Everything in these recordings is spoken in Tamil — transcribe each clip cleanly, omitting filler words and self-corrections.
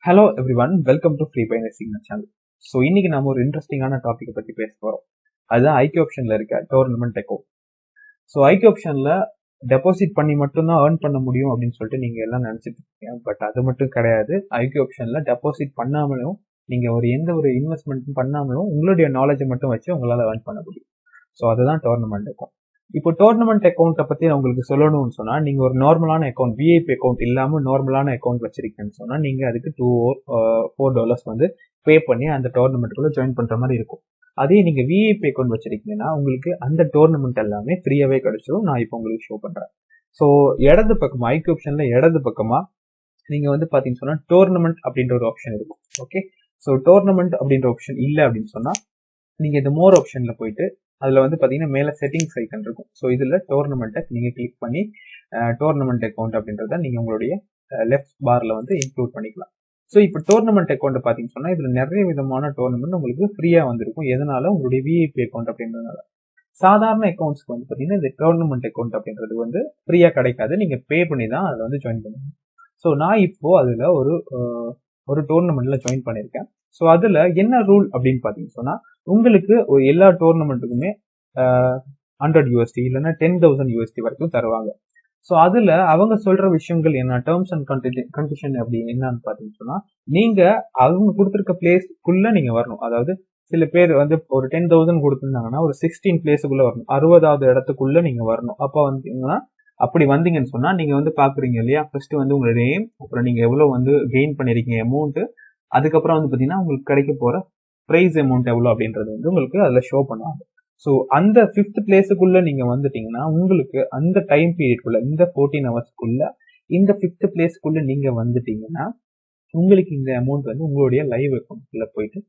Hello everyone, welcome to Free Binance channel. So இன்னைக்கு நாம ஒரு இன்ட்ரெஸ்டிங்கான டாபிக் பத்தி பேச போறோம். அதுதான் ஐக்யூ ஆப்ஷன்ல இருக்க டோர்னமெண்ட் அக்கௌண்ட். ஸோ ஐக்யூ ஆப்ஷன்ல டெபாசிட் பண்ணி மட்டும்தான் ஏர்ன் பண்ண முடியும் அப்படின்னு சொல்லிட்டு நீங்க எல்லாம் நினைச்சிட்டு இருக்கீங்க. பட் அது மட்டும் கிடையாது. ஐக்யூ ஆப்ஷன்ல டெபாசிட் பண்ணாமலும் நீங்க எந்த ஒரு இன்வெஸ்ட்மெண்ட்டும் பண்ணாமலும் உங்களுடைய நாலேஜை மட்டும் வச்சு உங்களால ஏர்ன் பண்ண முடியும். ஸோ அதுதான் டோர்னமெண்ட் அக்கௌண்ட். இப்போ டோர்னமெண்ட் அக்கௌண்ட்டை பத்தி நான் உங்களுக்கு சொல்லணும்னு சொன்னா, நீங்க ஒரு நார்மலான அக்கௌண்ட் விஐபி அக்கௌண்ட் இல்லாம நார்மலான அக்கௌண்ட் வச்சிருக்கீங்கன்னு சொன்னா நீங்க அதுக்கு $4 வந்து பே பண்ணி அந்த டோர்னமெண்ட்டுக்குள்ள ஜாயின் பண்ற மாதிரி இருக்கும். அதே நீங்க விஐபி அக்கௌண்ட் வச்சிருக்கீங்கன்னா உங்களுக்கு அந்த டோர்னமெண்ட் எல்லாமே ஃப்ரீயாவே கிடைச்சிடும். நான் இப்போ உங்களுக்கு ஷோ பண்றேன். ஸோ இடது பக்கமா ஐக்யூ ஆப்ஷன்ல இடது பக்கமா நீங்க பாத்தீங்கன்னு சொன்னா டோர்னமெண்ட் அப்படின்ற ஒரு ஆப்ஷன் இருக்கும். ஓகே, ஸோ டோர்னமெண்ட் அப்படின்ற ஆப்ஷன் இல்லை அப்படின்னு சொன்னா நீங்க இந்த மோர் ஆப்ஷன்ல போயிட்டு அதுல பாத்தீங்கன்னா மேல செட்டிங்ஸ் ஐக்கன் இருக்கும். ஸோ இதுல டோர்னமெண்ட்டை நீங்க கிளிக் பண்ணி டோர்னமெண்ட் அக்கௌண்ட் அப்படின்றத நீங்க உங்களுடைய லெஃப்ட் பார்ல இன்க்ளூட் பண்ணிக்கலாம். ஸோ இப்போ டோர்னமெண்ட் அக்கௌண்ட் பாத்தீங்கன்னு சொன்னா இதுல நிறைய விதமான டோர்னமெண்ட் உங்களுக்கு ஃப்ரீயா வந்திருக்கும். எதனால? உங்களுடைய விஐபி அக்கௌண்ட் அப்படின்றதுனால. சாதாரண அக்கௌண்ட்ஸ்க்கு பாத்தீங்கன்னா இந்த டோர்னமெண்ட் அக்கௌண்ட் அப்படின்றது ஃப்ரீயா கிடைக்காது. நீங்க பே பண்ணி தான் அதுல ஜாயின் பண்ணணும். ஸோ நான் இப்போ அதுல ஒரு டோர்னமெண்ட்ல ஜாயின் பண்ணிருக்கேன். ஸோ அதுல என்ன ரூல் அப்படின்னு பாத்தீங்கன்னு சொன்னா உங்களுக்கு எல்லா டோர்னமெண்ட்டுக்குமே $100 இல்லைன்னா $10,000 வரைக்கும் தருவாங்க. ஸோ அதுல அவங்க சொல்ற விஷயங்கள் என்ன, டேர்ம்ஸ் அண்ட் கண்டிஷன் அப்படி என்னன்னு பாத்தீங்கன்னு சொன்னா நீங்க அவங்க கொடுத்துருக்க பிளேஸ்க்குள்ள நீங்க வரணும். அதாவது சில பேர் ஒரு 10,000 கொடுத்துருந்தாங்கன்னா ஒரு 16 பிளேஸுக்குள்ள வரணும். 60வது இடத்துக்குள்ள நீங்க வரணும். அப்ப வந்தீங்கன்னா அப்படி வந்தீங்கன்னு சொன்னா நீங்க பாக்குறீங்க இல்லையா, ஃபர்ஸ்ட் உங்களுடைய நேம், அப்புறம் நீங்க எவ்வளவு கெயின் பண்ணிருக்கீங்க அமௌண்ட், அதுக்கப்புறம் பாத்தீங்கன்னா உங்களுக்கு கிடைக்க போற பிரைஸ் அமௌண்ட் எவ்வளவு அப்படின்றது உங்களுக்கு அதுல ஷோ பண்ணுவாங்க. ஸோ அந்த 5th பிளேஸுக்குள்ள நீங்க வந்துட்டீங்கன்னா உங்களுக்கு அந்த டைம் பீரியட்குள்ள இந்த 14 ஹவர்ஸ்க்குள்ள இந்த 5th பிளேஸ்க்குள்ள நீங்க வந்துட்டீங்கன்னா உங்களுக்கு இந்த அமௌண்ட் உங்களுடைய லைவ் அக்கௌண்ட்ல போயிட்டு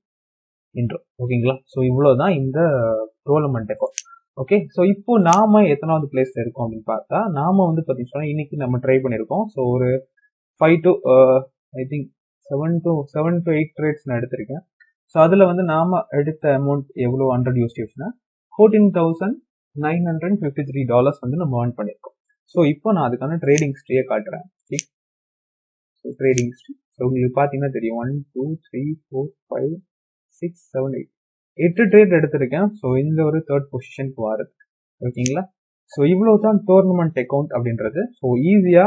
நின்றோம். ஓகேங்களா? ஸோ இவ்வளவுதான் இந்த டோர்னமெண்ட் அக்கௌண்ட். ஓகே, ஸோ இப்போ நாம எத்தனாவது பிளேஸ்ல இருக்கோம் அப்படின்னு பார்த்தா நாம பாத்தீங்கன்னா இன்னைக்கு நம்ம ட்ரை பண்ணிருக்கோம். ஸோ ஒரு 5 to I think 7 to 8 trades நான் எடுத்திருக்கேன். ஸோ அதுல நாம எடுத்த அமௌண்ட் எவ்வளவு $100 $14,953 நம்ம ஏர்ன் பண்ணிருக்கோம். ஸோ இப்போ நான் அதுக்கான ட்ரேடிங் ஹிஸ்டரியை காட்டுறேன். ட்ரேடிங் ஹிஸ்டரி உங்களுக்கு பாத்தீங்கன்னா தெரியும். 1 2 3 4 5 6 7 8 ட்ரேட் எடுத்திருக்கேன். ஸோ இந்த ஒரு 3rd பொசிஷனுக்கு வருது. ஓகேங்களா? ஸோ இவ்வளவுதான் டோர்னமெண்ட் அக்கௌண்ட் அப்படின்றது. ஸோ ஈஸியா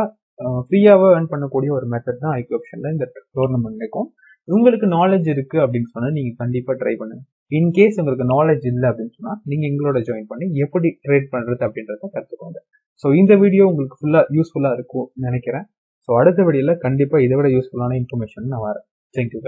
ஃப்ரீயாவே ஏர்ன் பண்ணக்கூடிய ஒரு மெத்தட் தான் ஐக்யூ ஆப்ஷன்ல இந்த டோர்னமெண்ட் அக்கௌண்ட். உங்களுக்கு நாலேஜ் இருக்கு அப்படின்னு சொன்னா நீங்க கண்டிப்பா ட்ரை பண்ணுங்க. இன்கேஸ் உங்களுக்கு நாலேஜ் இல்லை அப்படின்னு சொன்னா நீங்க எங்களோட ஜாயின் பண்ணி எப்படி ட்ரேட் பண்றது அப்படின்றத கத்துக்கோங்க. ஸோ இந்த வீடியோ உங்களுக்கு ஃபுல்லா யூஸ்ஃபுல்லா இருக்கும் நினைக்கிறேன். ஸோ அடுத்த வீடியோல கண்டிப்பா இதை விட யூஸ்ஃபுல்லான இன்ஃபர்மேஷன் நான் வரேன். தேங்க்யூ.